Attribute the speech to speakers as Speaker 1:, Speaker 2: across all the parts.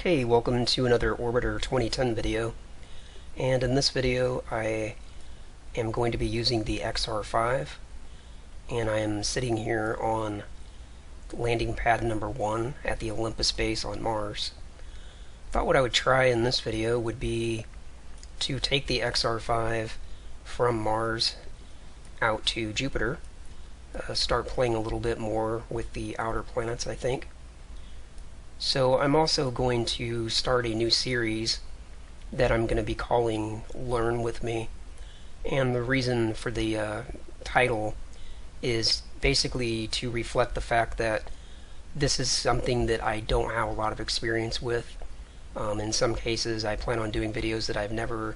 Speaker 1: Okay, welcome to another Orbiter 2010 video, and in this video I am going to be using the XR5, and I am sitting here on landing pad number 1 at the Olympus base on Mars. Thought what I would try in this video would be to take the XR5 from Mars out to Jupiter, start playing a little bit more with the outer planets, I think. So I'm also going to start a new series that I'm going to be calling Learn With Me, and the reason for the title is basically to reflect the fact that this is something that I don't have a lot of experience with. In some cases I plan on doing videos that I've never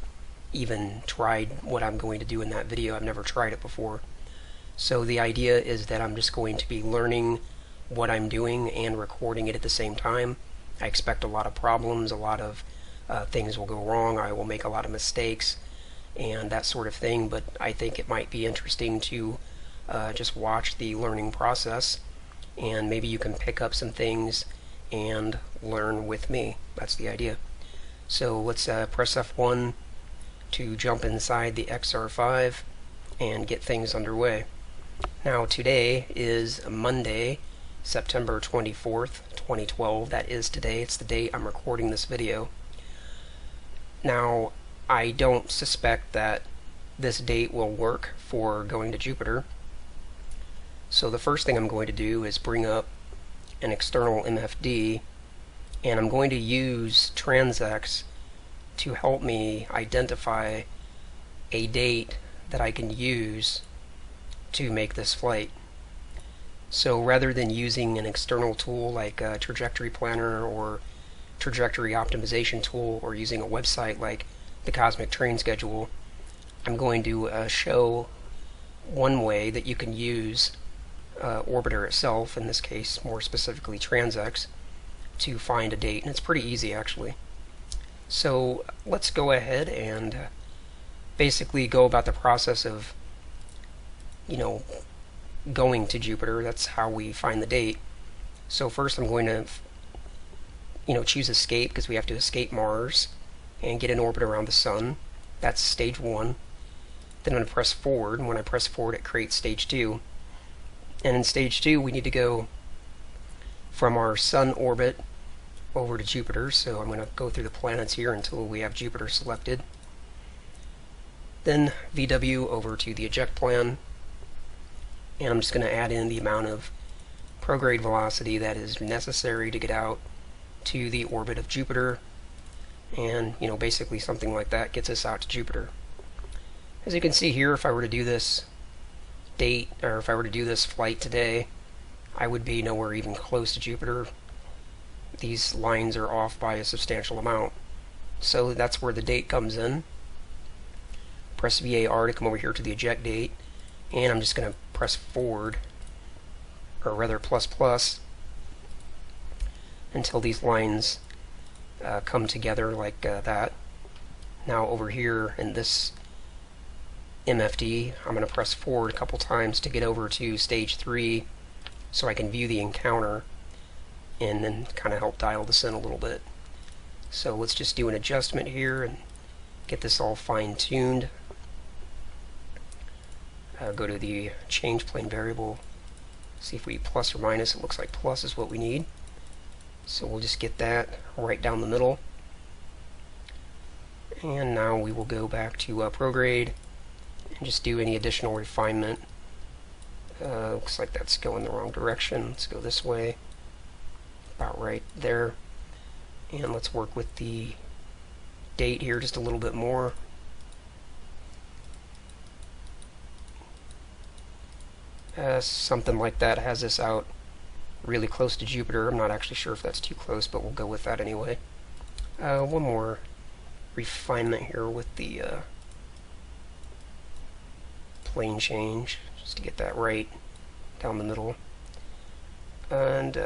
Speaker 1: even tried what I'm going to do in that video. I've never tried it before. So the idea is that I'm just going to be learning what I'm doing and recording it at the same time. I expect a lot of problems, a lot of things will go wrong, I will make a lot of mistakes and that sort of thing, but I think it might be interesting to just watch the learning process, and maybe you can pick up some things and learn with me. That's the idea. So let's press F1 to jump inside the XR5 and get things underway. Now today is Monday, September 24th, 2012. That is today. It's the date I'm recording this video. Now, I don't suspect that this date will work for going to Jupiter. So the first thing I'm going to do is bring up an external MFD, and I'm going to use TransX to help me identify a date that I can use to make this flight. So rather than using an external tool like a trajectory planner or trajectory optimization tool, or using a website like the Cosmic Train Schedule, I'm going to show one way that you can use Orbiter itself, in this case more specifically TransX, to find a date, and it's pretty easy actually. So let's go ahead and basically go about the process of, going to Jupiter. That's how we find the date. So first I'm going to choose escape, because we have to escape Mars and get in orbit around the Sun. That's stage 1. Then I'm going to press forward, and when I press forward it creates stage 2. And in stage 2 we need to go from our Sun orbit over to Jupiter. So I'm going to go through the planets here until we have Jupiter selected. Then VW over to the eject plan, and I'm just going to add in the amount of prograde velocity that is necessary to get out to the orbit of Jupiter, and basically something like that gets us out to Jupiter. As you can see here, if I were to do this date, or if I were to do this flight today, I would be nowhere even close to Jupiter. These lines are off by a substantial amount. So that's where the date comes in. Press VAR to come over here to the eject date, and I'm just going to press forward, or rather plus, until these lines come together like that. Now over here in this MFD, I'm going to press forward a couple times to get over to stage 3 so I can view the encounter and then kind of help dial this in a little bit. So let's just do an adjustment here and get this all fine-tuned. Go to the change plane variable, see if we plus or minus. It looks like plus is what we need, so we'll just get that right down the middle. And now we will go back to prograde and just do any additional refinement. Looks like that's going the wrong direction. Let's go this way, about right there, and let's work with the date here just a little bit more. Something like that has us out really close to Jupiter. I'm not actually sure if that's too close, but we'll go with that anyway. One more refinement here with the plane change, just to get that right down the middle. And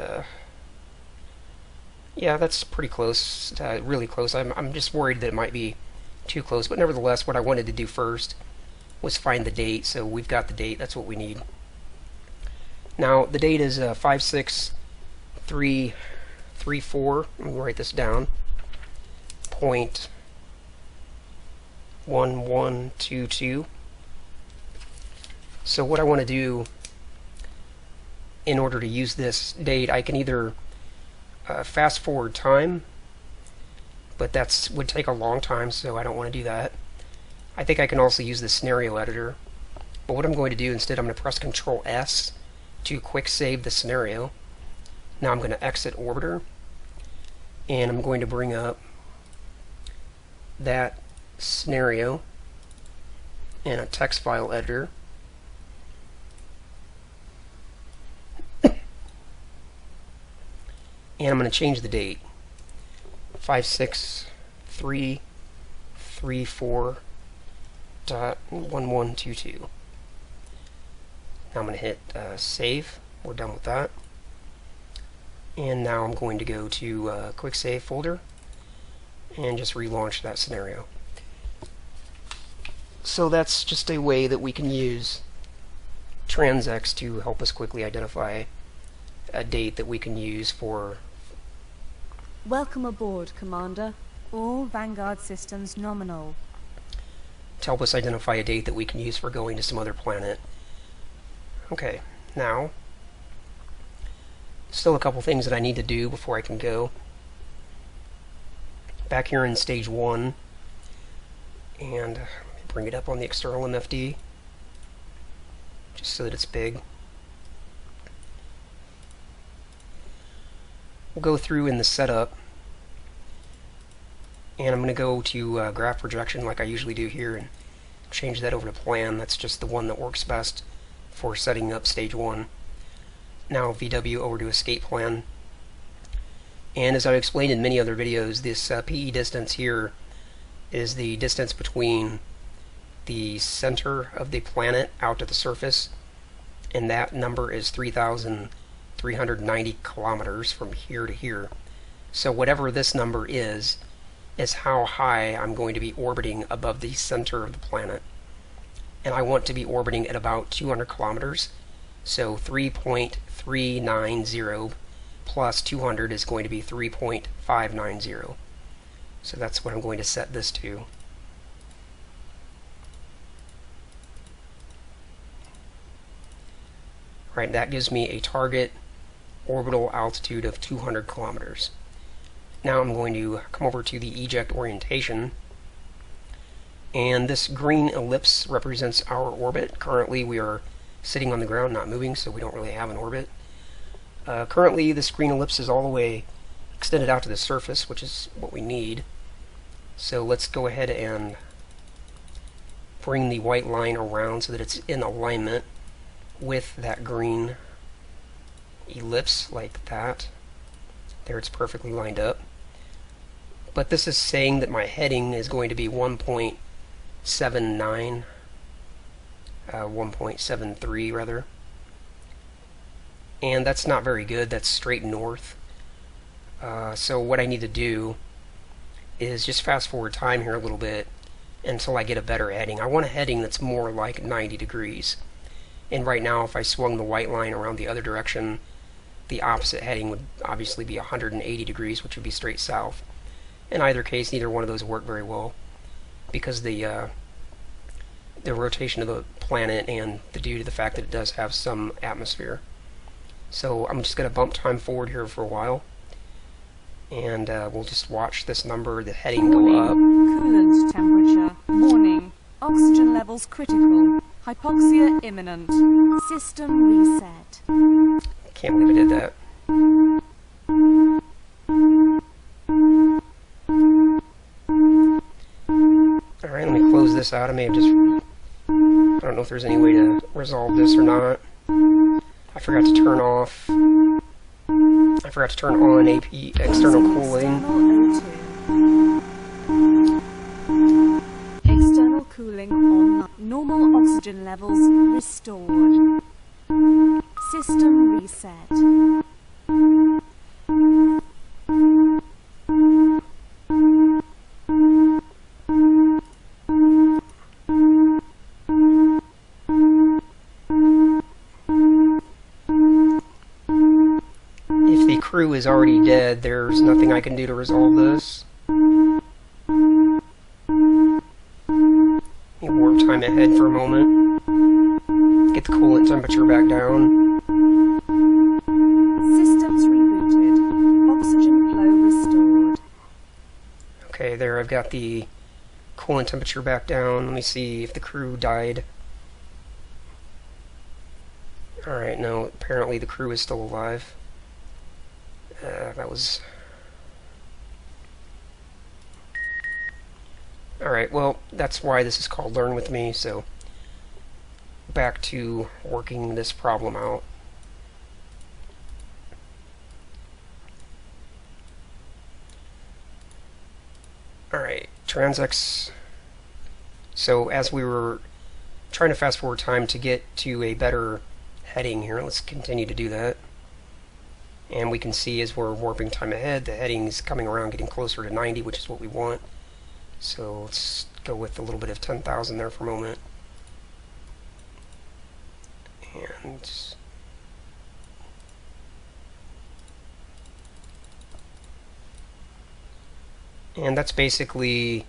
Speaker 1: yeah, that's pretty close, really close. I'm just worried that it might be too close, but nevertheless, what I wanted to do first was find the date. So we've got the date, that's what we need. Now the date is 563 0.34, I'm going to write this down, 0.1122. So what I want to do in order to use this date, I can either fast forward time, but that would take a long time, so I don't want to do that. I think I can also use the scenario editor, but what I'm going to do instead, I'm going to press Control S to quick save the scenario. Now I'm going to exit Orbiter, and I'm going to bring up that scenario in a text file editor. And I'm going to change the date, 56334.1122. Now I'm going to hit save. We're done with that. And now I'm going to go to Quick Save folder and just relaunch that scenario. So that's just a way that we can use TransX to help us quickly identify a date that we can use for...
Speaker 2: Welcome aboard, Commander. All Vanguard systems nominal.
Speaker 1: To help us identify a date that we can use for going to some other planet. Okay, now, still a couple things that I need to do before I can go. Back here in stage 1, and bring it up on the external MFD, just so that it's big. We'll go through in the setup, and I'm going to go to graph projection like I usually do here and change that over to plan. That's just the one that works best for setting up stage 1. Now VW over to escape plan, and as I've explained in many other videos, this PE distance here is the distance between the center of the planet out to the surface, and that number is 3,390 kilometers from here to here. So whatever this number is how high I'm going to be orbiting above the center of the planet. And I want to be orbiting at about 200 kilometers. So 3.390 plus 200 is going to be 3.590. So that's what I'm going to set this to. Right, that gives me a target orbital altitude of 200 kilometers. Now I'm going to come over to the eject orientation, and this green ellipse represents our orbit. Currently we are sitting on the ground, not moving, so we don't really have an orbit. Currently this green ellipse is all the way extended out to the surface, which is what we need. So let's go ahead and bring the white line around so that it's in alignment with that green ellipse, like that. There, it's perfectly lined up. But this is saying that my heading is going to be 1.79, 1.73 rather. And that's not very good. That's straight north. So what I need to do is just fast forward time here a little bit until I get a better heading. I want a heading that's more like 90 degrees. And right now, if I swung the white line around the other direction, the opposite heading would obviously be 180 degrees, which would be straight south. In either case, neither one of those work very well, because the rotation of the planet and due to the fact that it does have some atmosphere. So I'm just going to bump time forward here for a while, and we'll just watch this number, the heading, go up.
Speaker 2: Coolant temperature. Warning. Oxygen levels critical. Hypoxia imminent. System reset.
Speaker 1: Can't believe I did that. Alright, let me close this out. I may have just... I don't know if there's any way to resolve this or not. I forgot to turn off... I forgot to turn on AP external cooling.
Speaker 2: External cooling on. Normal oxygen levels restored. System reset.
Speaker 1: crew is already dead. There's nothing I can do to resolve this. Let me warp time ahead for a moment. Get the coolant temperature back down.
Speaker 2: Systems rebooted. Oxygen flow restored.
Speaker 1: Okay, there I've got the coolant temperature back down. Let me see if the crew died. Alright, no, apparently the crew is still alive. That was... Alright, well, that's why this is called Learn With Me, so back to working this problem out. Alright, TransX. So as we were trying to fast forward time to get to a better heading here, let's continue to do that. And we can see as we're warping time ahead, the heading's coming around, getting closer to 90, which is what we want. So let's go with a little bit of 10,000 there for a moment. And that's basically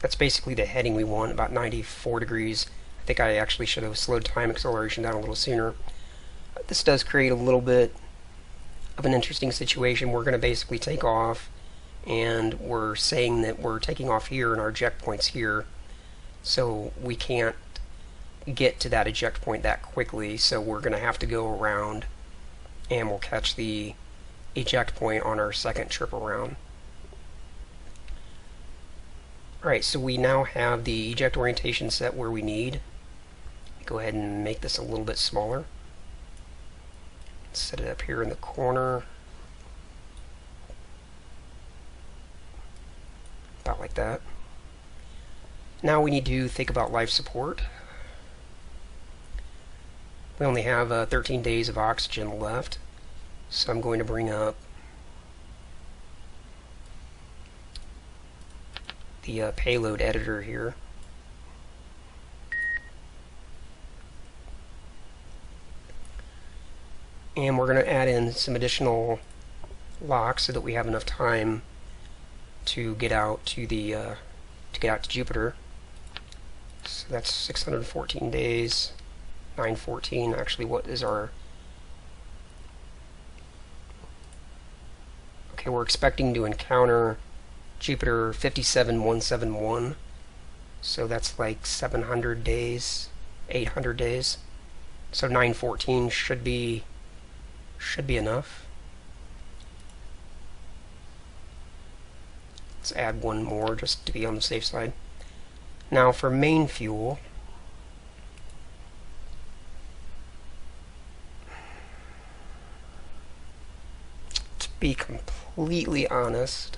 Speaker 1: the heading we want, about 94 degrees. I think I actually should have slowed time acceleration down a little sooner. This does create a little bit of an interesting situation. We're going to basically take off, and we're saying that we're taking off here and our eject point's here, so we can't get to that eject point that quickly, so we're going to have to go around, and we'll catch the eject point on our second trip around. Alright, so we now have the eject orientation set where we need. Go ahead and make this a little bit smaller. Set it up here in the corner. About like that. Now we need to think about life support. We only have 13 days of oxygen left, so I'm going to bring up the Payload Editor here. And we're going to add in some additional locks so that we have enough time to get out to the Jupiter. So that's 614 days. 914. Actually, what is our... Okay, we're expecting to encounter Jupiter 57171. So that's like 700 days, 800 days. So 914 should be enough. Let's add one more just to be on the safe side. Now for main fuel, to be completely honest,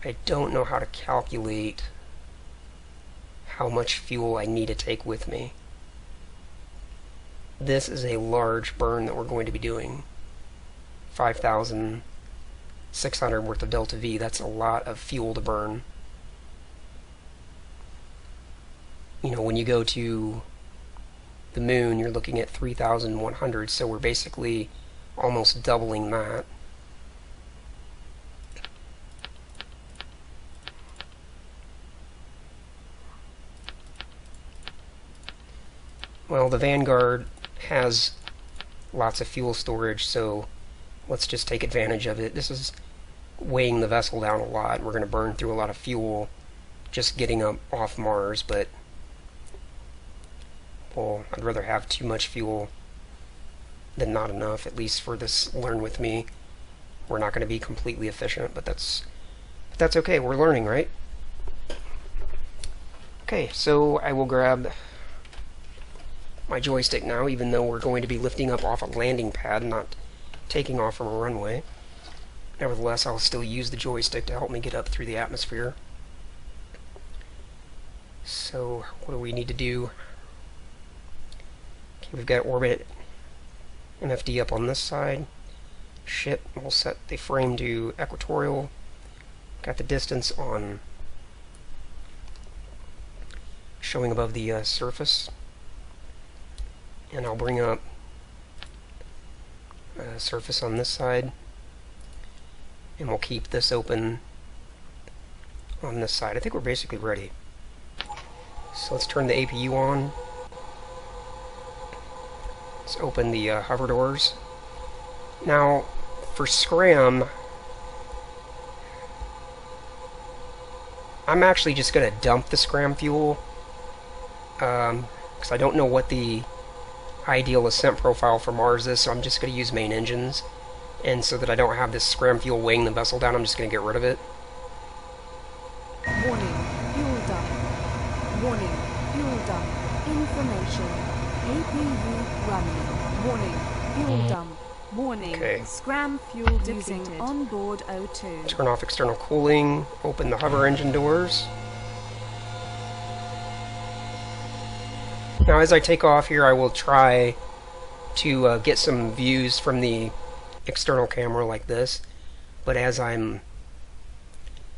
Speaker 1: I don't know how to calculate how much fuel I need to take with me. This is a large burn that we're going to be doing. 5,600 worth of delta V. That's a lot of fuel to burn. You know, when you go to the moon, you're looking at 3,100, so we're basically almost doubling that. Well, the Vanguard has lots of fuel storage, so let's just take advantage of it. This is weighing the vessel down a lot. We're going to burn through a lot of fuel just getting up off Mars, but well, I'd rather have too much fuel than not enough, at least for this Learn With Me. We're not going to be completely efficient, but that's okay. We're learning, right? Okay, so I will grab my joystick now, even though we're going to be lifting up off a landing pad, not taking off from a runway. Nevertheless, I'll still use the joystick to help me get up through the atmosphere. So, what do we need to do? Okay, we've got orbit MFD up on this side. Ship, we'll set the frame to equatorial. Got the distance on showing above the surface. And I'll bring up surface on this side, and we'll keep this open on this side. I think we're basically ready. So let's turn the APU on. Let's open the hover doors. Now, for Scram, I'm actually just going to dump the Scram fuel, because I don't know what the ideal ascent profile for Mars is, so I'm just going to use main engines. And so that I don't have this Scram fuel weighing the vessel down, I'm just going to get rid of it.
Speaker 2: Warning, fuel dump. Warning, fuel dump. Information. APU running. Warning, fuel dump. Warning,
Speaker 1: Okay.
Speaker 2: Scram fuel depleted. Using onboard O2.
Speaker 1: Turn off external cooling, open the hover engine doors. Now as I take off here, I will try to get some views from the external camera like this, but as I'm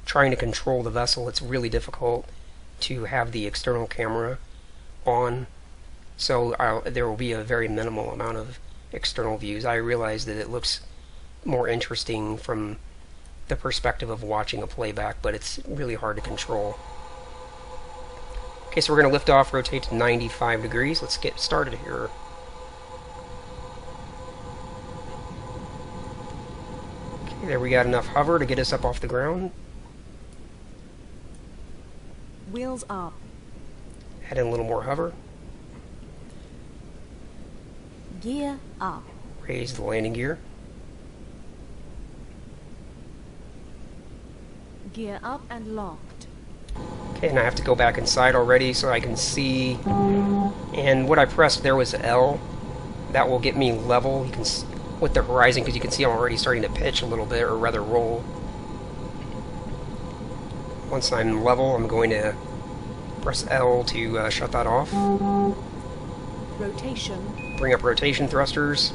Speaker 1: trying to control the vessel, it's really difficult to have the external camera on, so there will be a very minimal amount of external views. I realize that it looks more interesting from the perspective of watching a playback, but it's really hard to control. Okay, so we're going to lift off, rotate to 95 degrees. Let's get started here. Okay, there we got enough hover to get us up off the ground.
Speaker 2: Wheels up.
Speaker 1: Add in a little more hover.
Speaker 2: Gear up.
Speaker 1: Raise the landing gear.
Speaker 2: Gear up and locked.
Speaker 1: Okay, and I have to go back inside already so I can see. And what I pressed there was L. That will get me level. You can with the horizon, because you can see I'm already starting to pitch a little bit, or rather roll. Once I'm level, I'm going to press L to shut that off.
Speaker 2: Rotation.
Speaker 1: Bring up rotation thrusters.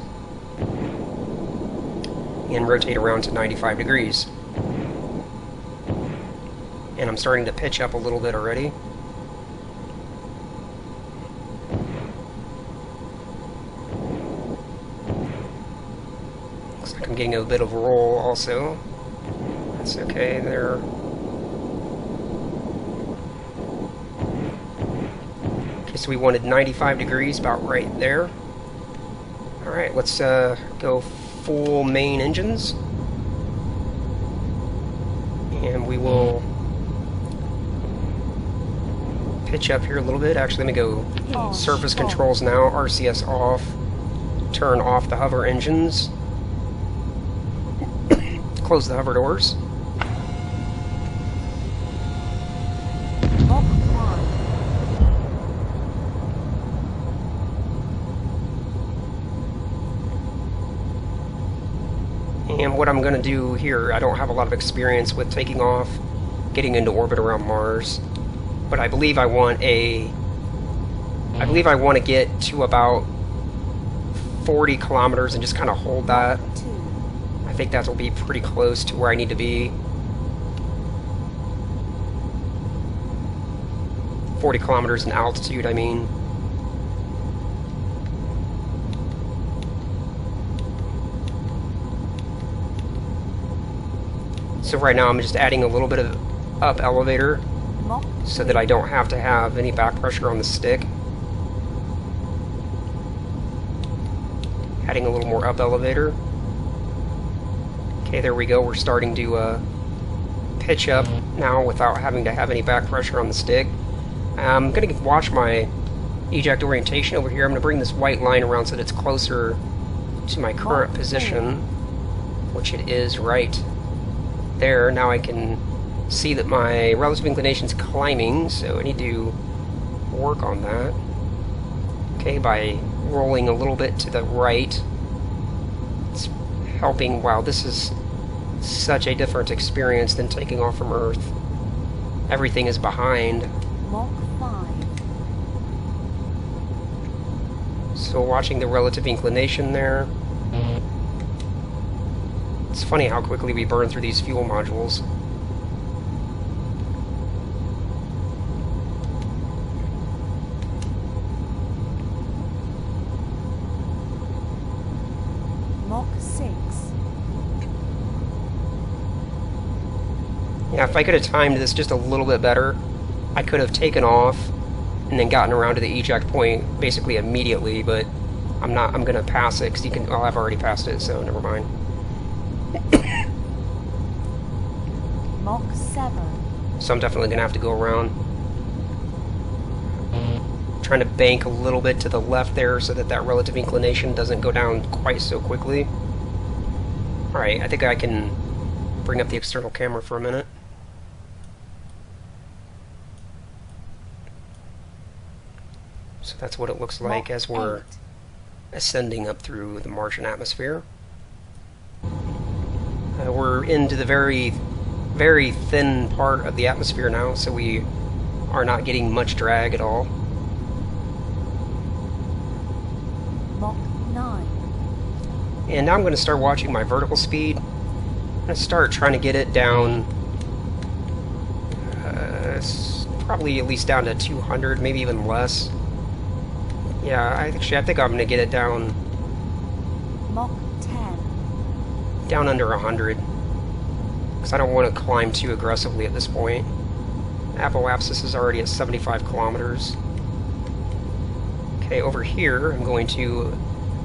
Speaker 1: And rotate around to 95 degrees. And I'm starting to pitch up a little bit already. Looks like I'm getting a bit of roll also. That's okay there. Okay, so we wanted 95 degrees, about right there. Alright, let's go full main engines. And we will pitch up here a little bit. Actually, let me go surface controls now, RCS off, turn off the hover engines, close the hover doors. And what I'm going to do here, I don't have a lot of experience with taking off, getting into orbit around Mars, but I believe I want to get to about 40 kilometers and just kind of hold that. I think that will be pretty close to where I need to be. 40 kilometers in altitude, I mean. So right now I'm just adding a little bit of up elevator so that I don't have to have any back pressure on the stick. Adding a little more up elevator. Okay, there we go. We're starting to pitch up now without having to have any back pressure on the stick. I'm going to watch my eject orientation over here. I'm going to bring this white line around so that it's closer to my current position, which it is right there. Now I can see that my relative inclination is climbing, so I need to work on that. Okay, by rolling a little bit to the right, it's helping. Wow, this is such a different experience than taking off from Earth. Everything is behind.
Speaker 2: Mach 5.
Speaker 1: So watching the relative inclination there. It's funny how quickly we burn through these fuel modules.
Speaker 2: Mach
Speaker 1: Yeah, if I could have timed this just a little bit better, I could have taken off and then gotten around to the eject point basically immediately, but I'm not. I'm gonna pass it because you can. Oh, I've already passed it, so never mind.
Speaker 2: Mach 7.
Speaker 1: So I'm definitely gonna have to go around. Trying to bank a little bit to the left there so that that relative inclination doesn't go down quite so quickly. Alright, I think I can bring up the external camera for a minute. So that's what it looks like as we're ascending up through the Martian atmosphere. We're into the very, very thin part of the atmosphere now, so we are not getting much drag at all.
Speaker 2: Mach 9.
Speaker 1: And now I'm going to start watching my vertical speed. I'm going to start trying to get it down, probably at least down to 200, maybe even less. Yeah, I think I'm going to get it down
Speaker 2: Mach 10.
Speaker 1: down under 100, because I don't want to climb too aggressively at this point. Apoapsis is already at 75 kilometers. Okay, over here, I'm going to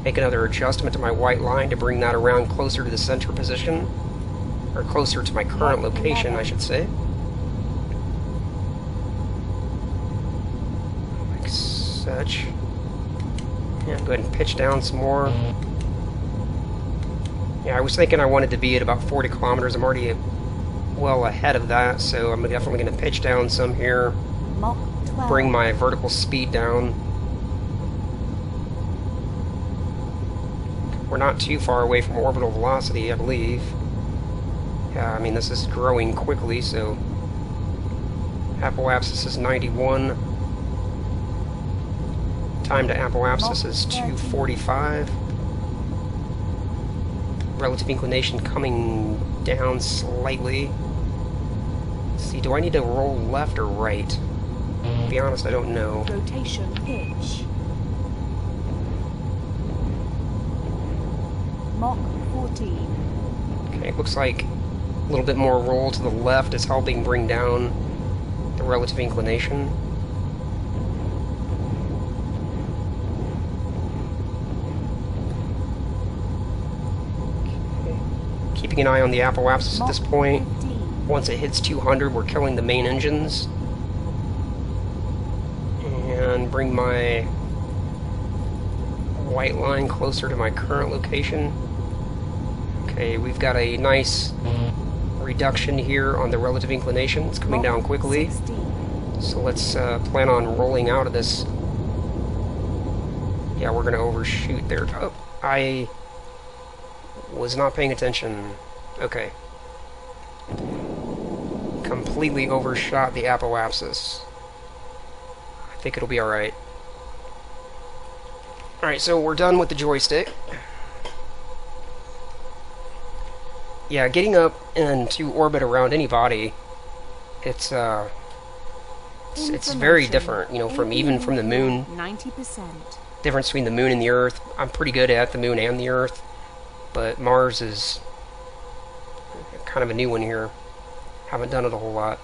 Speaker 1: make another adjustment to my white line to bring that around closer to the center position, or closer to my current location, I should say. Like such. Yeah, go ahead and pitch down some more. Yeah, I was thinking I wanted to be at about 40 kilometers. I'm already well ahead of that, so I'm definitely going to pitch down some here.
Speaker 2: Mach 12.
Speaker 1: Bring my vertical speed down. We're not too far away from orbital velocity, I believe. Yeah, I mean, this is growing quickly, so... Apoapsis is 91. Time to apoapsis is 245. Relative inclination coming down slightly. Let's see, do I need to roll left or right? To be honest, I don't know.
Speaker 2: Rotation pitch. Mach 14.
Speaker 1: Okay, it looks like a little bit more roll to the left is helping bring down the relative inclination. Okay. Keeping an eye on the apoapsis at this point. Once it hits 200, we're killing the main engines. And bring my white line closer to my current location. Okay, we've got a nice reduction here on the relative inclination. It's coming down quickly.
Speaker 2: 16.
Speaker 1: So let's plan on rolling out of this. Yeah, we're going to overshoot there. Oh, I was not paying attention. Okay. Completely overshot the apoapsis. I think it'll be alright. Alright, so we're done with the joystick. Yeah, getting up into orbit around any body, it's very different, you know, from the moon.
Speaker 2: 90%.
Speaker 1: Difference between the moon and the Earth. I'm pretty good at the moon and the Earth, but Mars is kind of a new one here. Haven't done it a whole lot.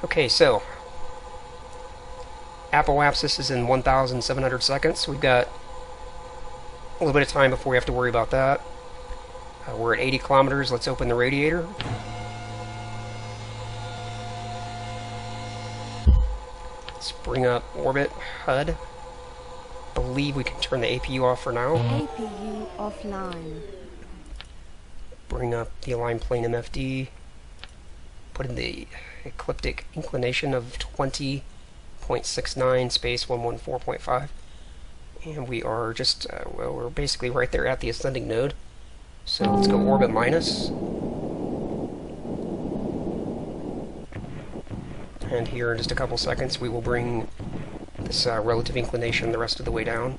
Speaker 1: Okay, so apoapsis is in 1,700 seconds. We've got a little bit of time before we have to worry about that. We're at 80 kilometers. Let's open the radiator. Let's bring up orbit HUD. Believe we can turn the APU off for now.
Speaker 2: APU offline.
Speaker 1: Bring up the align plane MFD. Put in the ecliptic inclination of 20.69 space 114.5. And we are just, well, we're basically right there at the ascending node. So let's go orbit minus. And here in just a couple seconds we will bring this relative inclination the rest of the way down.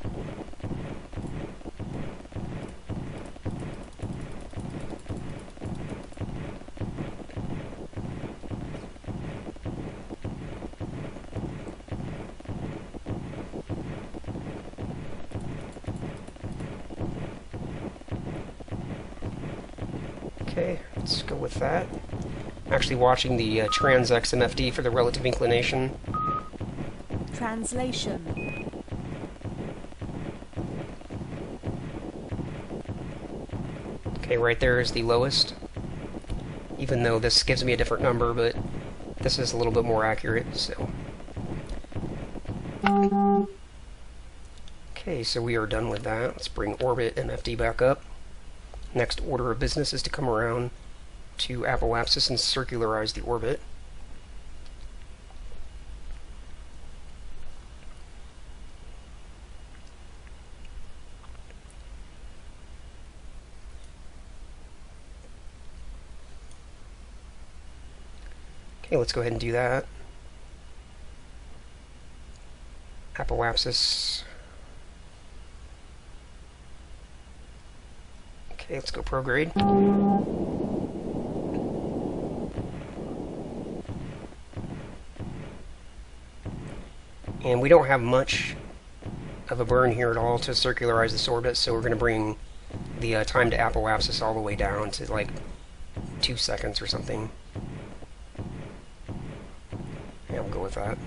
Speaker 1: Okay, let's go with that. I'm actually watching the TransX MFD for the relative inclination.
Speaker 2: Translation.
Speaker 1: Okay, right there is the lowest. Even though this gives me a different number, but this is a little bit more accurate, so. Okay, so we are done with that. Let's bring orbit MFD back up. Next order of business is to come around to apoapsis and circularize the orbit. Okay, let's go ahead and do that. Apoapsis. Okay, let's go prograde. And we don't have much of a burn here at all to circularize this orbit, so we're going to bring the time to apoapsis all the way down to like 2 seconds or something. Yeah, we'll go with that.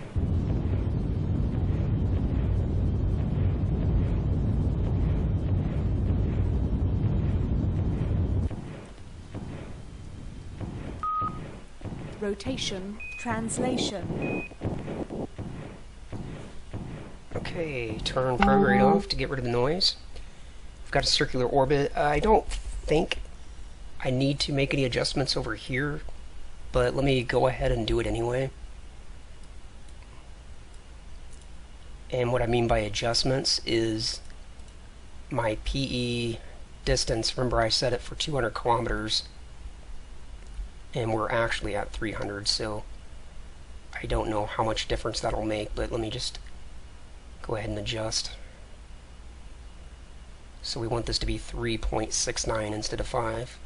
Speaker 2: Rotation. Translation.
Speaker 1: Okay, turn prograde off to get rid of the noise. We've got a circular orbit. I don't think I need to make any adjustments over here, but let me go ahead and do it anyway. And what I mean by adjustments is my PE distance. Remember, I set it for 200 kilometers, and we're actually at 300, so I don't know how much difference that'll make, but let me just go ahead and adjust. So we want this to be 3.69 instead of 5.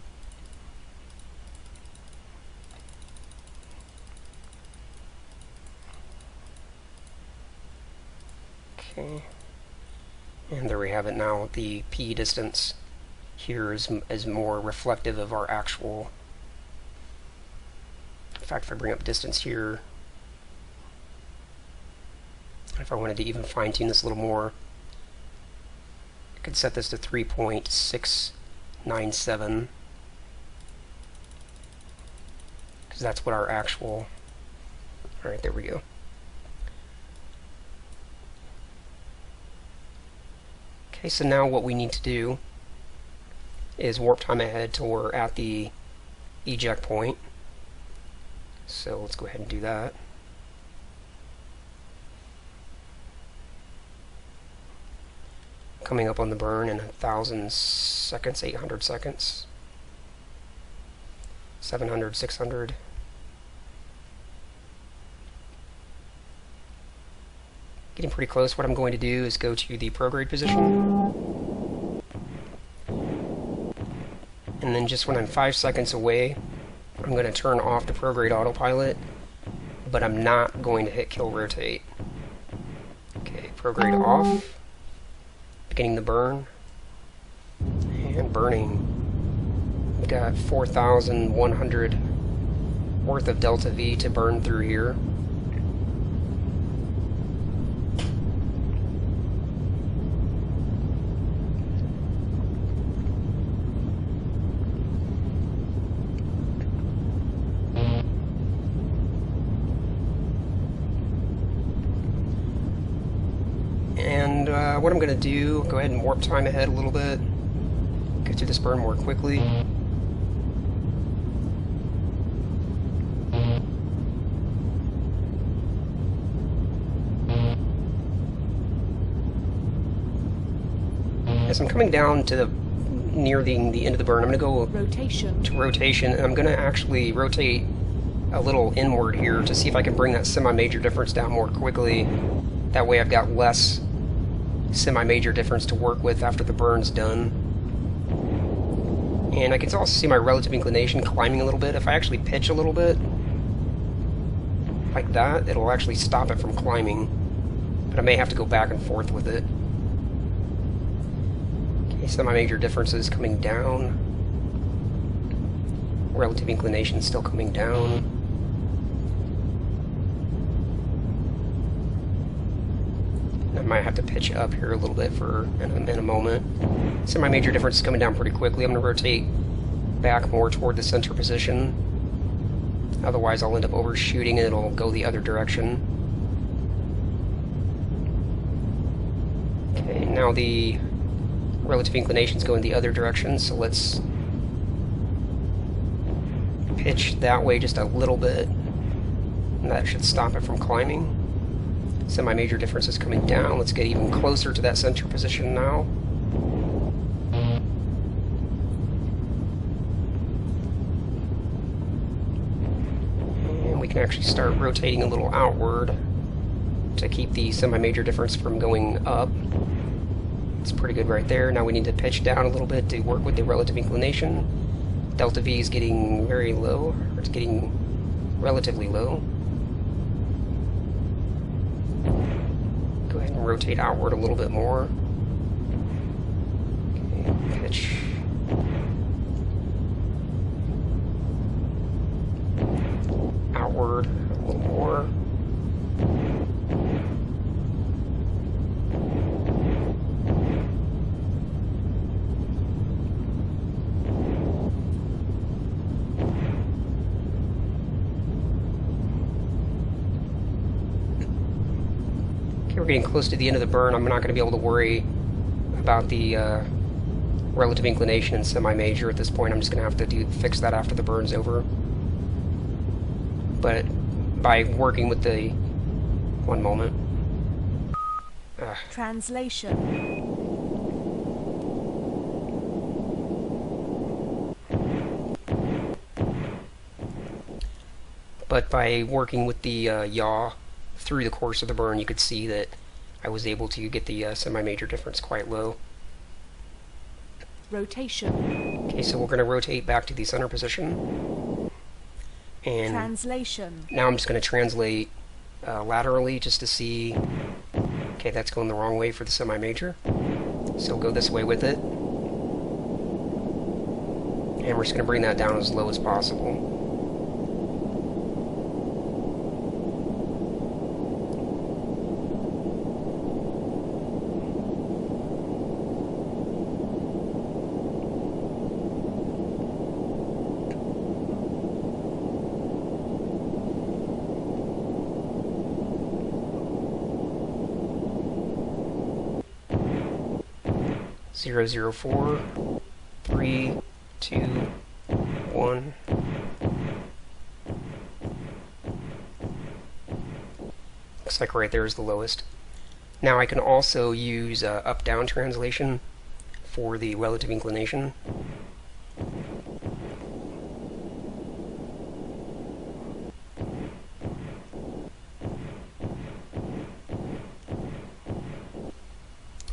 Speaker 1: Okay. And there we have it now. The PE distance here is more reflective of our actual. In fact, if I bring up distance here, if I wanted to even fine-tune this a little more, I could set this to 3.697, because that's what our actual. Alright, there we go. Okay, so now what we need to do is warp time ahead till we're at the eject point. So let's go ahead and do that. Coming up on the burn in 1,000 seconds, 800 seconds, 700, 600. Getting pretty close. What I'm going to do is go to the prograde position. And then just when I'm 5 seconds away, I'm going to turn off the prograde autopilot, but I'm not going to hit kill rotate. Okay, prograde off. Beginning the burn. And burning. We've got 4,100 worth of delta V to burn through here. And what I'm going to do, go ahead and warp time ahead a little bit, get through this burn more quickly. As I'm coming down to the near the end of the burn, I'm going to go
Speaker 2: Rotation.
Speaker 1: to rotation, and I'm going to actually rotate a little inward here to see if I can bring that semi-major difference down more quickly. That way I've got less semi-major difference to work with after the burn's done. And I can also see my relative inclination climbing a little bit. If I actually pitch a little bit, like that, it'll actually stop it from climbing. But I may have to go back and forth with it. Okay, semi-major differences coming down. Relative inclination still coming down. I might have to pitch up here a little bit in a moment. Semi-major difference is coming down pretty quickly. I'm going to rotate back more toward the center position. Otherwise I'll end up overshooting and it'll go the other direction. Okay, now the relative inclination is going the other direction, so let's pitch that way just a little bit, and that should stop it from climbing. Semi-major difference is coming down. Let's get even closer to that center position now. And we can actually start rotating a little outward to keep the semi-major difference from going up. It's pretty good right there. Now we need to pitch down a little bit to work with the relative inclination. Delta V is getting very low, or it's getting relatively low. Go ahead and rotate outward a little bit more. Okay, pitch. Outward a little more. We're getting close to the end of the burn. I'm not going to be able to worry about the relative inclination and semi-major at this point. I'm just going to have to fix that after the burn's over. But by working with the... one moment.
Speaker 2: Translation.
Speaker 1: But by working with the yaw through the course of the burn, you could see that I was able to get the semi-major difference quite low.
Speaker 2: Rotation.
Speaker 1: Okay, so we're going to rotate back to the center position. And
Speaker 2: translation.
Speaker 1: Now I'm just going to translate laterally just to see... Okay, that's going the wrong way for the semi-major. So go this way with it. And we're just going to bring that down as low as possible. Zero, 0, 4, 3, 2, 1. Looks like right there is the lowest. Now I can also use up-down translation for the relative inclination.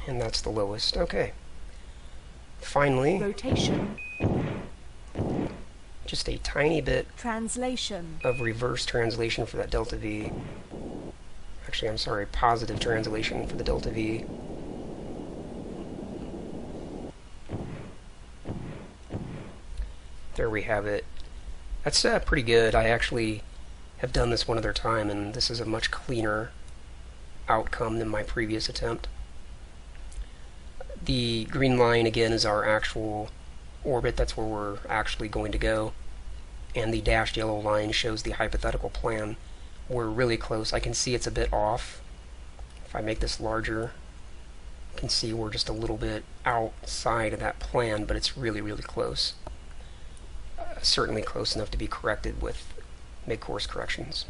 Speaker 1: And that's the lowest. Okay. Finally,
Speaker 2: rotation.
Speaker 1: Just a tiny bit
Speaker 2: translation
Speaker 1: of reverse translation for that delta V. Actually, I'm sorry, positive translation for the delta V. There we have it. That's pretty good. I actually have done this one other time, and this is a much cleaner outcome than my previous attempt. The green line, again, is our actual orbit. That's where we're actually going to go. And the dashed yellow line shows the hypothetical plan. We're really close. I can see it's a bit off. If I make this larger, you can see we're just a little bit outside of that plan, but it's really, really close. Certainly close enough to be corrected with mid-course corrections.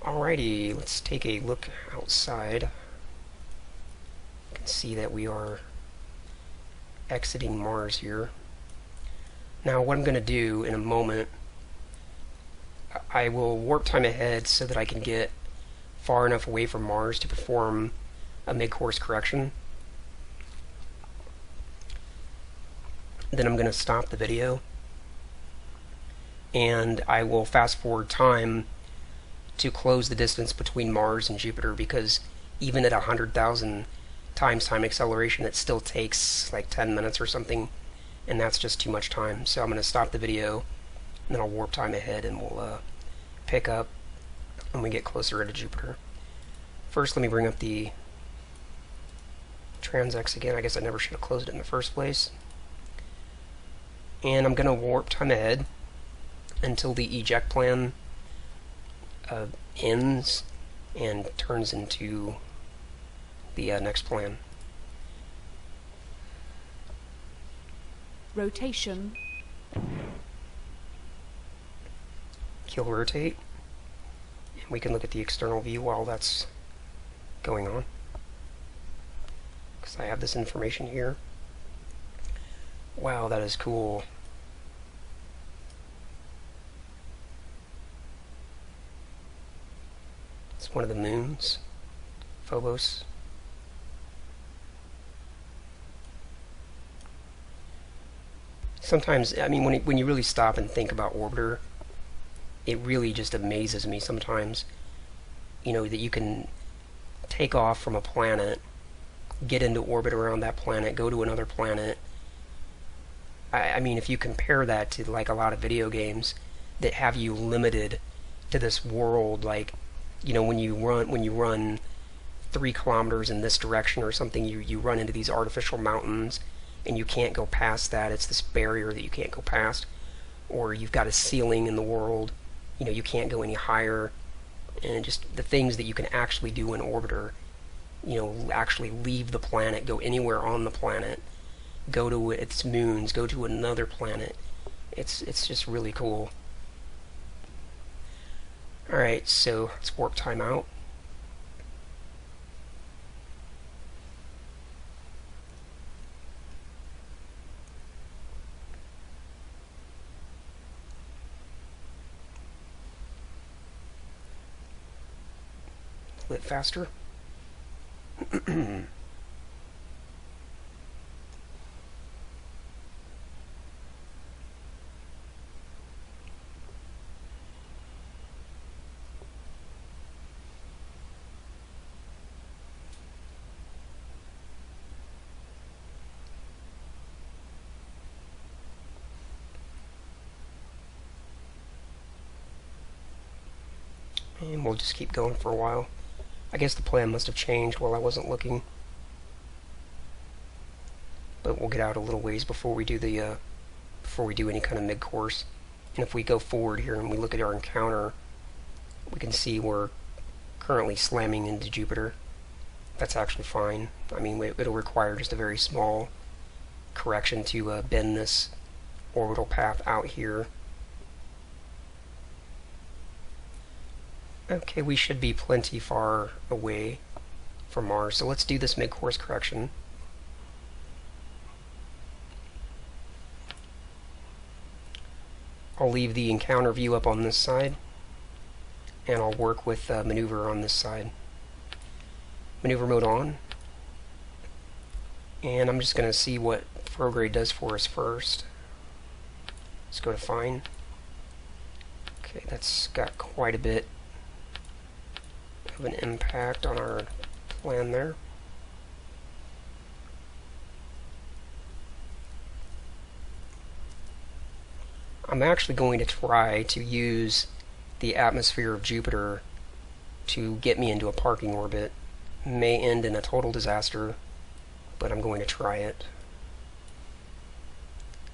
Speaker 1: Alrighty, let's take a look outside. You can see that we are exiting Mars here. Now what I'm going to do in a moment, I will warp time ahead so that I can get far enough away from Mars to perform a mid-course correction. Then I'm going to stop the video and I will fast forward time to close the distance between Mars and Jupiter, because even at 100,000 times time acceleration, it still takes like 10 minutes or something and that's just too much time. So I'm going to stop the video, and then I'll warp time ahead, and we'll pick up when we get closer to Jupiter. First, let me bring up the TransX again. I guess I never should have closed it in the first place. And I'm going to warp time ahead until the eject plan ends and turns into the next plan.
Speaker 2: Rotation.
Speaker 1: Kill rotate. And we can look at the external view while that's going on, because I have this information here. Wow, that is cool. It's one of the moons, Phobos. Sometimes, I mean, when you really stop and think about Orbiter, it really just amazes me sometimes, you know, that you can take off from a planet, get into orbit around that planet, go to another planet. I mean, if you compare that to like a lot of video games that have you limited to this world, like, you know, when you run 3 kilometers in this direction or something, you run into these artificial mountains and you can't go past that. It's this barrier that you can't go past. Or you've got a ceiling in the world, you know, you can't go any higher. And just the things that you can actually do in Orbiter, you know, actually leave the planet, go anywhere on the planet, go to its moons, go to another planet. It's just really cool. Alright, so let's warp time out. A bit faster. And we'll just keep going for a while. I guess the plan must have changed while I wasn't looking. But we'll get out a little ways before we do the any kind of mid-course. And if we go forward here and we look at our encounter, we can see we're currently slamming into Jupiter. That's actually fine. I mean, it'll require just a very small correction to bend this orbital path out here. Okay, we should be plenty far away from Mars, so let's do this mid-course correction. I'll leave the encounter view up on this side, and I'll work with maneuver on this side. Maneuver mode on, and I'm just going to see what prograde does for us first. Let's go to fine. Okay, that's got quite a bit of an impact on our plan there. I'm actually going to try to use the atmosphere of Jupiter to get me into a parking orbit. May end in a total disaster, but I'm going to try it.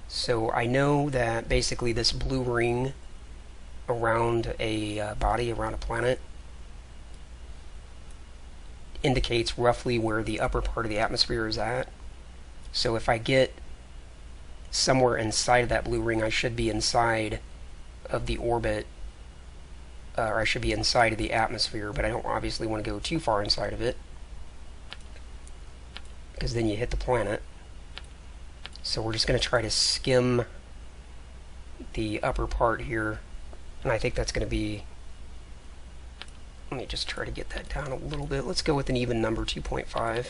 Speaker 1: So I know that basically this blue ring around a body, around a planet, indicates roughly where the upper part of the atmosphere is at. So if I get somewhere inside of that blue ring, I should be inside of the orbit, or I should be inside of the atmosphere, but I don't obviously want to go too far inside of it, because then you hit the planet. So we're just going to try to skim the upper part here, and I think that's going to be, let me just try to get that down a little bit. Let's go with an even number, 2.5.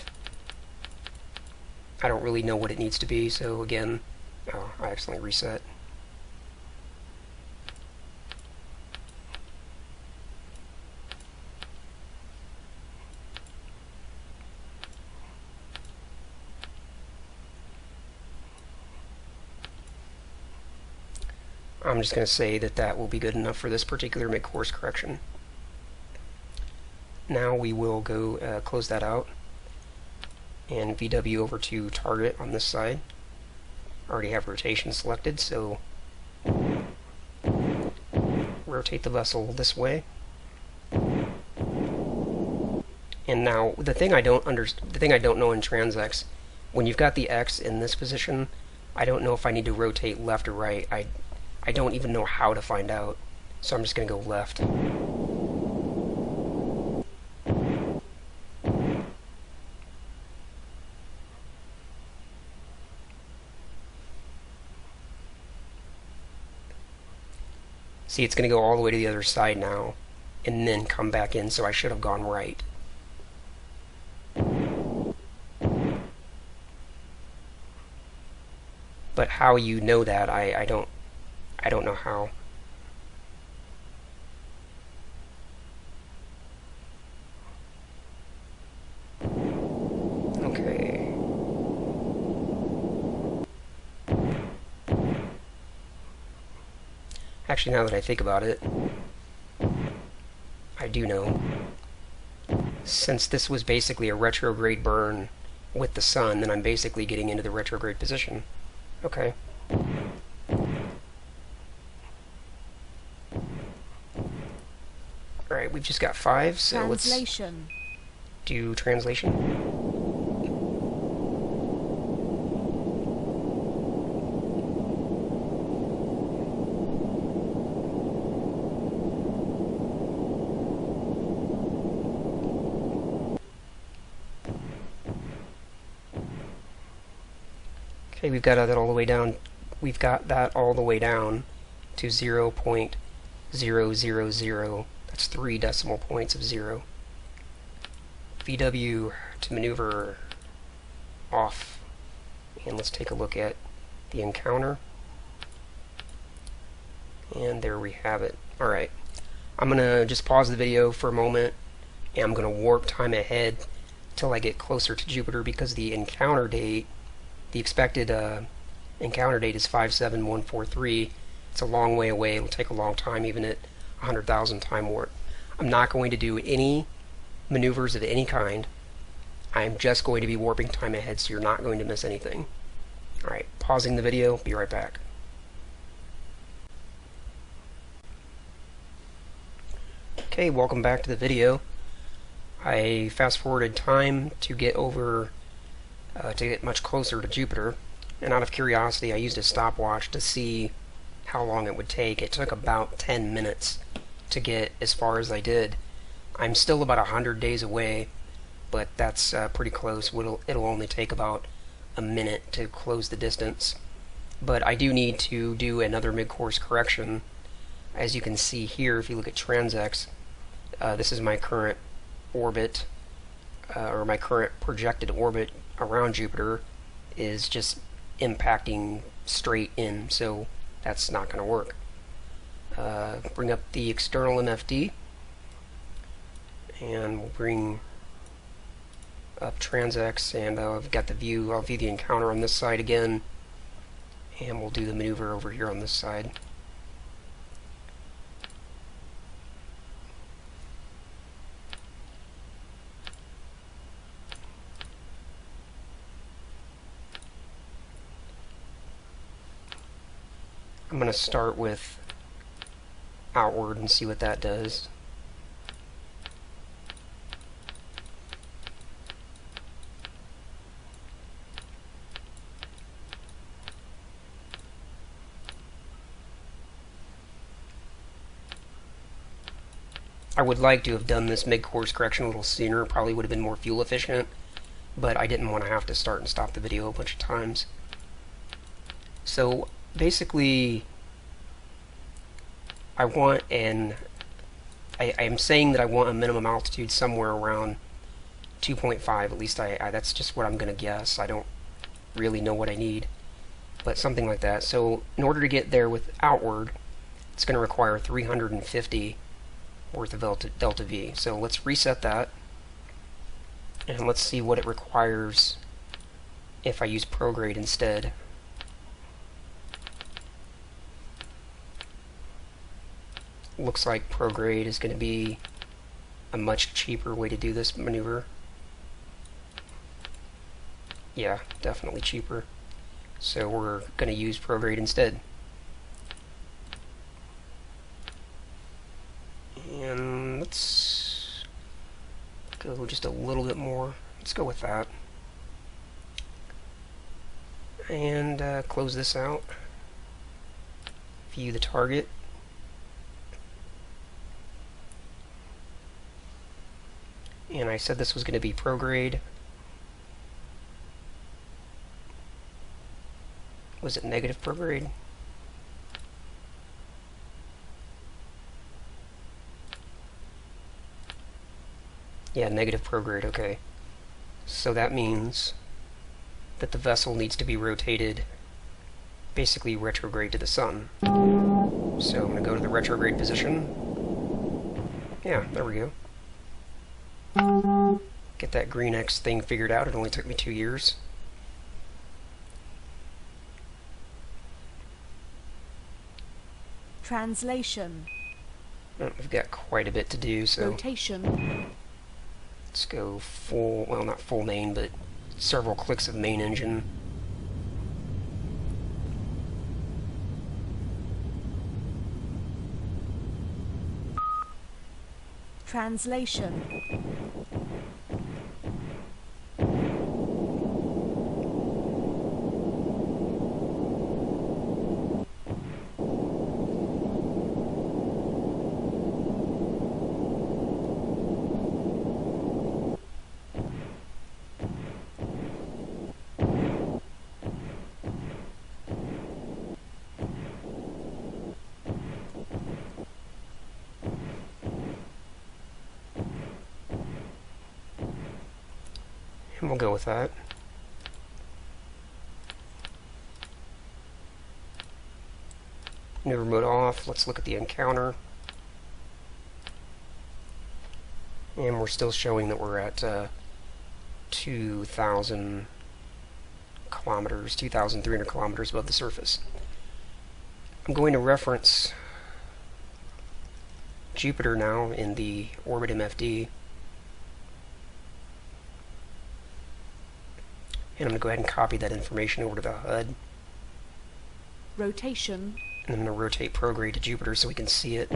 Speaker 1: I don't really know what it needs to be, so again, oh, I accidentally reset. I'm just going to say that that will be good enough for this particular mid-course correction. Now we will go close that out and VW over to target on this side. I already have rotation selected, so rotate the vessel this way. And now the thing I don't know in TransX, when you've got the X in this position, I don't know if I need to rotate left or right. I don't even know how to find out, so I'm just going to go left. See, it's going to go all the way to the other side now, and then come back in, so I should have gone right. But how you know that, I don't know how. Okay. Actually, now that I think about it, I do know. Since this was basically a retrograde burn with the sun, then I'm basically getting into the retrograde position. Okay. Alright, we've just got 5, so let's do translation. Okay, we've got that all the way down. We've got that all the way down to 0.000. That's 3 decimal points of 0. VW to maneuver off. And let's take a look at the encounter. And there we have it. Alright. I'm going to just pause the video for a moment, and I'm going to warp time ahead till I get closer to Jupiter, because the encounter date, the expected encounter date is 57143. It's a long way away. It'll take a long time, even at 100,000 time warp. I'm not going to do any maneuvers of any kind. I'm just going to be warping time ahead, so you're not going to miss anything. Alright, pausing the video, be right back. Okay, welcome back to the video. I fast forwarded time to get over to get much closer to Jupiter, and out of curiosity I used a stopwatch to see how long it would take. It took about 10 minutes to get as far as I did. I'm still about 100 days away, but that's pretty close. It'll only take about a minute to close the distance. But I do need to do another mid-course correction. As you can see here, if you look at TransX, this is my current orbit, or my current projected orbit around Jupiter is just impacting straight in, so that's not going to work. Bring up the external MFD, and we'll bring up TransX, and I've got the view. I'll view the encounter on this side again, and we'll do the maneuver over here on this side. I'm going to start with outward and see what that does. I would like to have done this mid-course correction a little sooner. Probably would have been more fuel efficient, but I didn't want to have to start and stop the video a bunch of times. So basically, I am saying that I want a minimum altitude somewhere around 2.5. At least that's just what I'm going to guess. I don't really know what I need, but something like that. So in order to get there with outward, it's going to require 350 worth of delta V. So let's reset that, and let's see what it requires if I use prograde instead. looks like prograde is going to be a much cheaper way to do this maneuver. Yeah, definitely cheaper. So we're going to use prograde instead. And let's go just a little bit more. Let's go with that. And close this out. View the target. And I said this was going to be prograde. Was it negative prograde? Yeah, negative prograde, okay. So that means that the vessel needs to be rotated basically retrograde to the sun. So I'm going to go to the retrograde position. Yeah, there we go. Get that green X thing figured out. It only took me 2 years.
Speaker 2: Translation.
Speaker 1: We've got quite a bit to do, so
Speaker 2: Rotation.
Speaker 1: let's go full, well, not full main, but several clicks of main engine.
Speaker 2: Translation.
Speaker 1: And we'll go with that. Maneuver mode off. Let's look at the encounter. And we're still showing that we're at 2,000 kilometers, 2,300 kilometers above the surface. I'm going to reference Jupiter now in the orbit MFD. And I'm going to go ahead and copy that information over to the HUD.
Speaker 2: Rotation.
Speaker 1: And I'm going to rotate prograde to Jupiter so we can see it.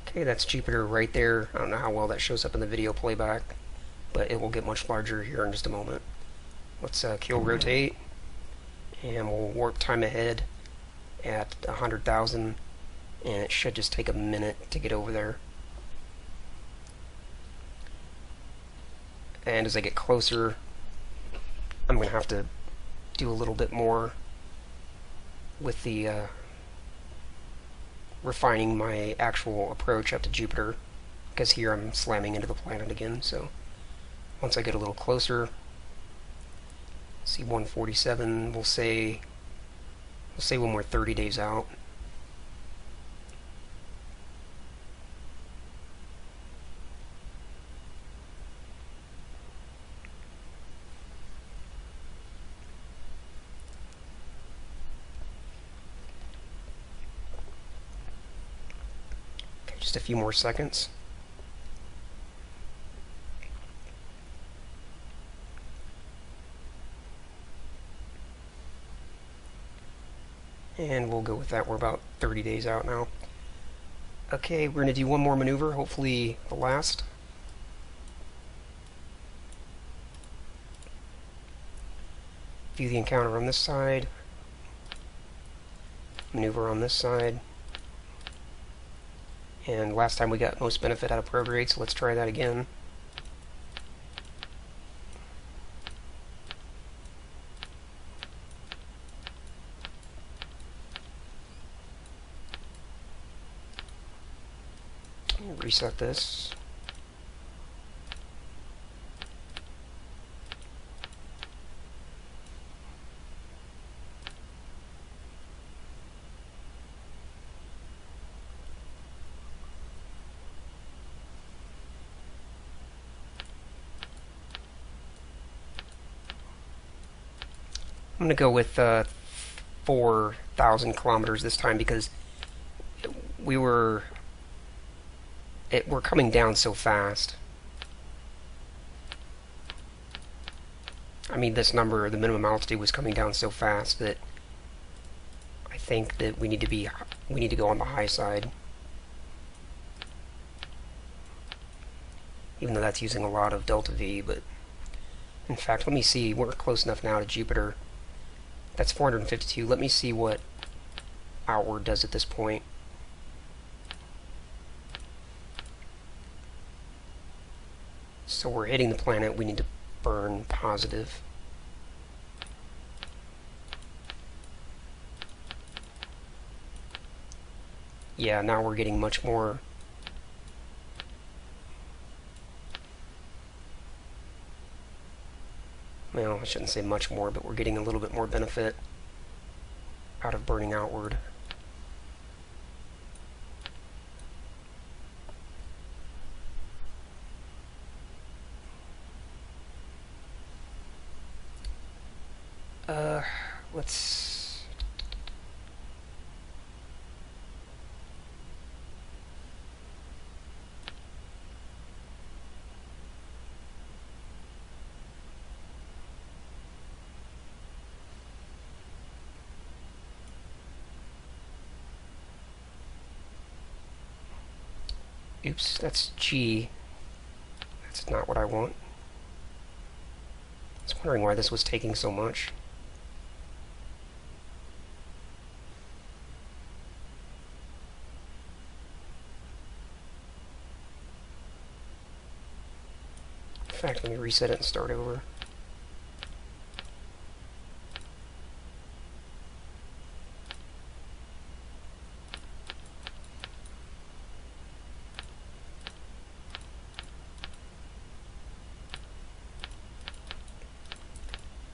Speaker 1: Okay, that's Jupiter right there. I don't know how well that shows up in the video playback, but it will get much larger here in just a moment. Let's kill rotate, and we'll warp time ahead at 100,000, and it should just take a minute to get over there. And as I get closer, I'm going to have to do a little bit more with the refining my actual approach up to Jupiter, because here I'm slamming into the planet again. So once I get a little closer, see 147, we'll say when we're 30 days out. Just a few more seconds. And we'll go with that. We're about 30 days out now. Okay, we're going to do one more maneuver, hopefully the last. View the encounter on this side. Maneuver on this side. And last time we got most benefit out of prograde, so let's try that again. Reset this. I'm going to go with 4,000 kilometers this time because we're coming down so fast. I mean, this number, the minimum altitude, was coming down so fast that I think that we need to go on the high side. Even though that's using a lot of delta V, but in fact, let me see, we're close enough now to Jupiter. That's 452. Let me see what outward does at this point. So we're hitting the planet, we need to burn positive. Yeah, now we're getting much more. Well, I shouldn't say much more, but we're getting a little bit more benefit out of burning outward. Let's... Oops, that's G. That's not what I want. I was wondering why this was taking so much. In fact, let me reset it and start over.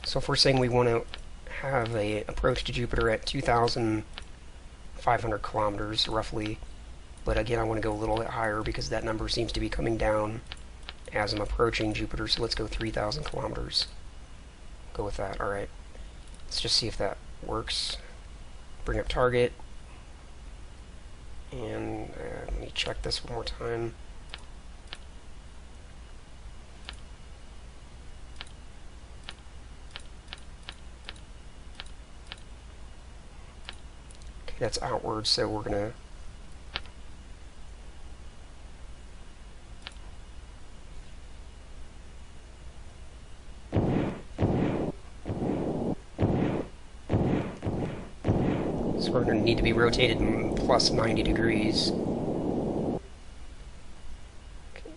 Speaker 1: So if we're saying we want to have an approach to Jupiter at 2,500 kilometers, roughly, but again, I want to go a little bit higher because that number seems to be coming down as I'm approaching Jupiter, so let's go 3,000 kilometers. Go with that. Alright. Let's just see if that works. Bring up target. And let me check this one more time. Okay, that's outward, so we're going to we're going to need to be rotated in plus 90 degrees. Okay.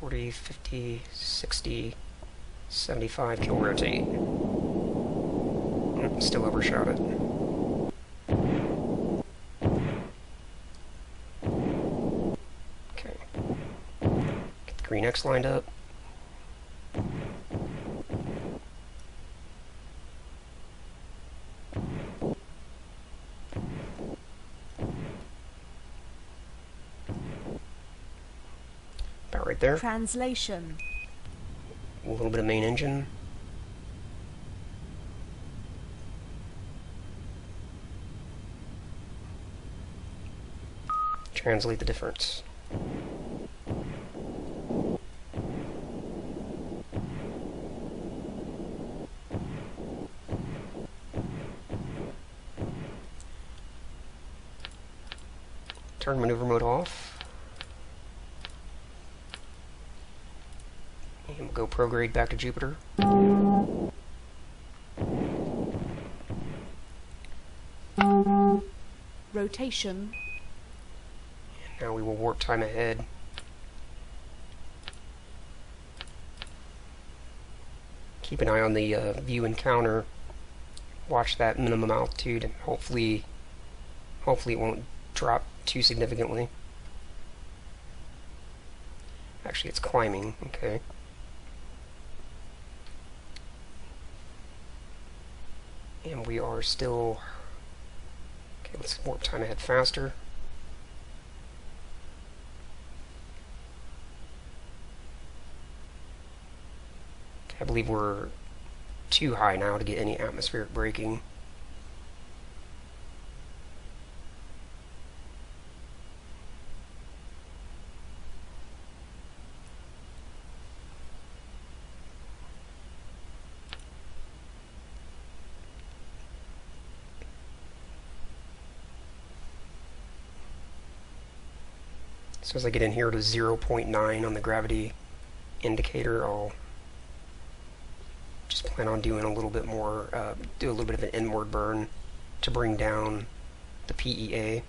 Speaker 1: 40, 50, 60, 75, kill rotate. Still overshot it. Okay. Get the green X lined up. Right there.
Speaker 2: Translation.
Speaker 1: A little bit of main engine. Translate the difference. Turn maneuver mode off. And we'll go prograde back to Jupiter.
Speaker 2: Rotation.
Speaker 1: And now we will warp time ahead. Keep an eye on the view and counter. Watch that minimum altitude, and hopefully it won't drop too significantly. Actually, it's climbing. Okay. And we are still... Okay, let's warp time ahead faster. Okay, I believe we're too high now to get any atmospheric braking. So as I get in here to 0.9 on the gravity indicator, I'll just plan on doing a little bit more, do a little bit of an inward burn to bring down the PEA.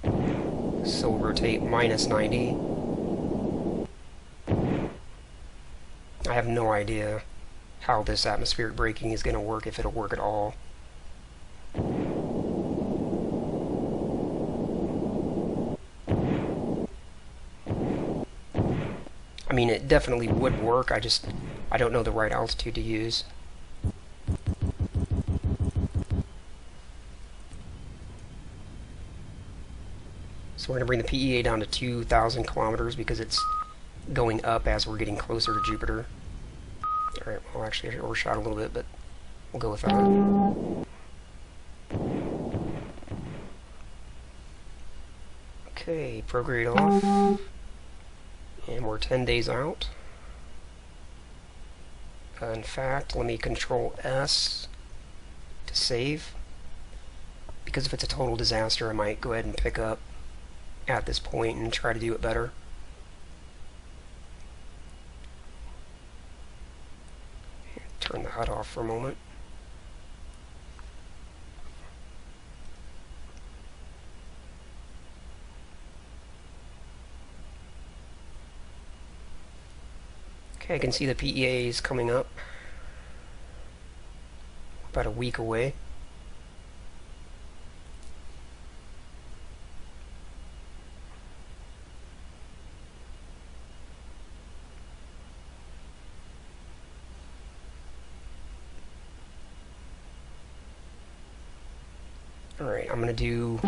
Speaker 1: So we'll rotate minus 90. I have no idea how this atmospheric braking is going to work, if it'll work at all. I mean, it definitely would work, I don't know the right altitude to use. So we're going to bring the PEA down to 2,000 kilometers because it's going up as we're getting closer to Jupiter. Alright, well actually I overshot a little bit, but we'll go with that. Okay, prograde off. And we're 10 days out. In fact, let me Control S to save. Because if it's a total disaster, I might go ahead and pick up at this point and try to do it better. Turn the HUD off for a moment. Okay, I can see the PEA is coming up. About a week away. Alright, I'm going to do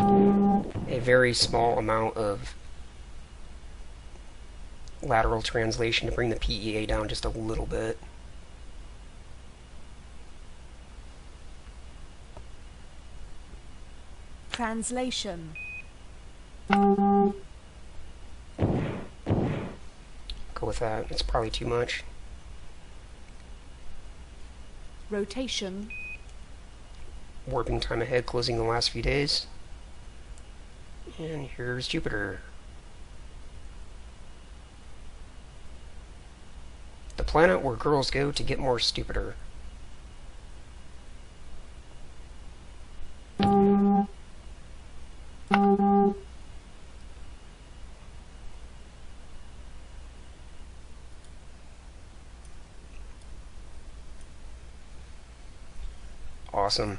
Speaker 1: a very small amount of lateral translation to bring the PEA down just a little bit.
Speaker 2: Translation.
Speaker 1: Go with that. It's probably too much.
Speaker 2: Rotation.
Speaker 1: Warping time ahead, closing the last few days. And here's Jupiter. The planet where girls go to get more stupider. Awesome.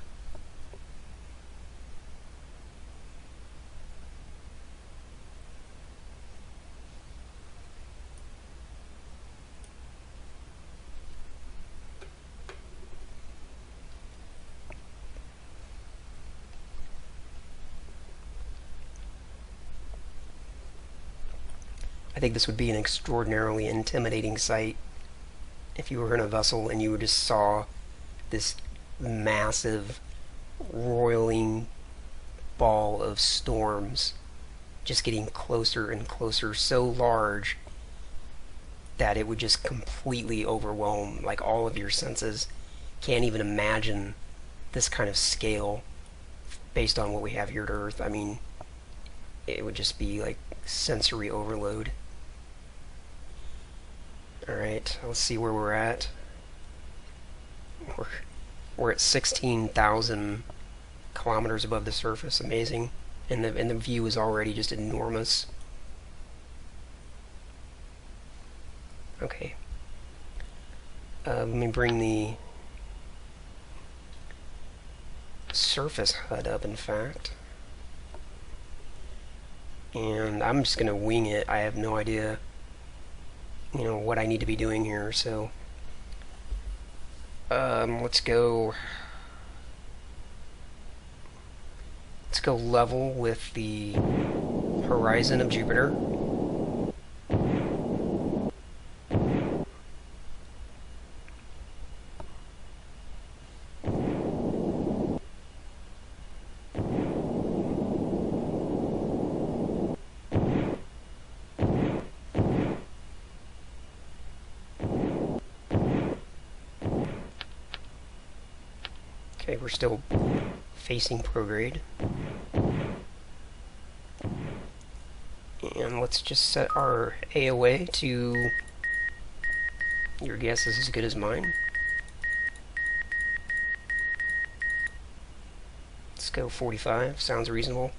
Speaker 1: I think this would be an extraordinarily intimidating sight if you were in a vessel and you just saw this massive roiling ball of storms just getting closer and closer, so large that it would just completely overwhelm, like, all of your senses. Can't even imagine this kind of scale based on what we have here to Earth. I mean, it would just be like sensory overload. Alright, let's see where we're at. We're at 16,000 kilometers above the surface. Amazing. And the view is already just enormous. Okay. Let me bring the surface HUD up, in fact. And I'm just gonna wing it. I have no idea, you know, what I need to be doing here, so let's go level with the horizon of Jupiter. Okay, we're still facing prograde. And let's just set our AOA to, your guess is as good as mine. Let's go 45, sounds reasonable.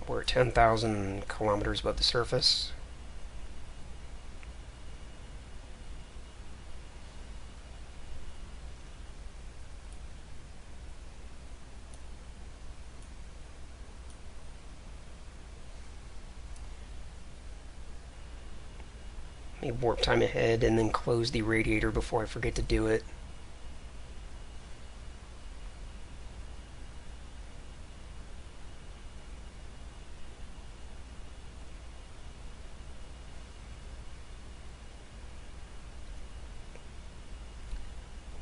Speaker 1: We're at 10,000 kilometers above the surface. Let me warp time ahead and then close the radiator before I forget to do it.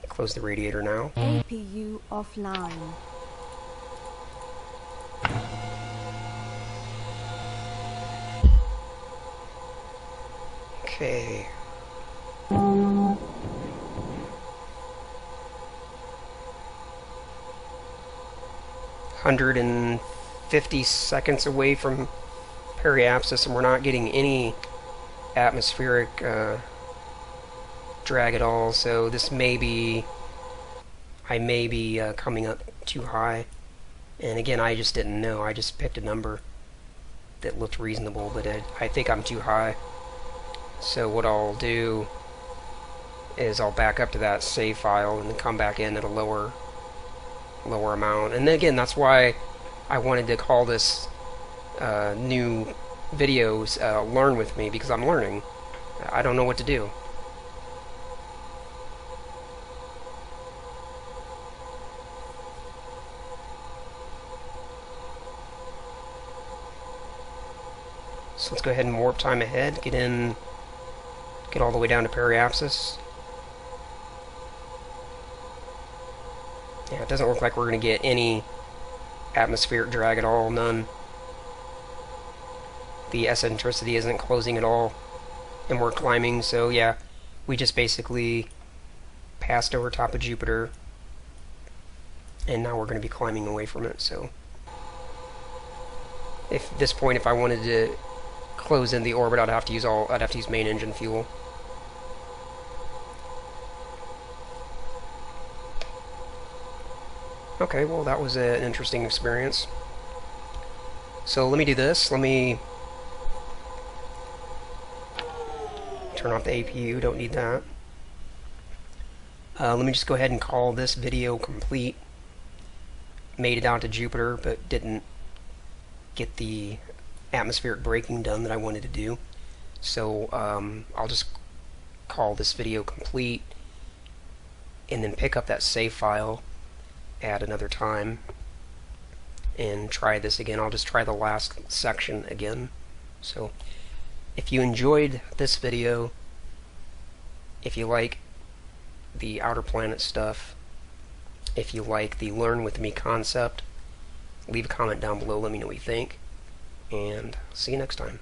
Speaker 1: Close the radiator now.
Speaker 2: APU offline.
Speaker 1: Okay. $150 away from periapsis, and we're not getting any atmospheric drag at all, so this may be, I may be coming up too high. And again, I just didn't know. I just picked a number that looked reasonable, but I think I'm too high. So what I'll do is I'll back up to that save file and then come back in at a lower amount. And then again, that's why I wanted to call this new videos Learn With Me, because I'm learning. I don't know what to do. So let's go ahead and warp time ahead, get all the way down to periapsis. Yeah, it doesn't look like we're going to get any atmospheric drag at all, none. The eccentricity isn't closing at all, and we're climbing, so yeah, we just basically passed over top of Jupiter, and now we're going to be climbing away from it. So if at this point, if I wanted to close in the orbit, I'd have to use main engine fuel. Okay, well that was an interesting experience. So let me do this. Let me turn off the APU, don't need that. Let me just go ahead and call this video complete. Made it out to Jupiter, but didn't get the atmospheric braking done that I wanted to do. So I'll just call this video complete and then pick up that save file at another time and try this again. I'll just try the last section again. So if you enjoyed this video, if you like the outer planet stuff, if you like the Learn With Me concept, leave a comment down below, let me know what you think, and see you next time.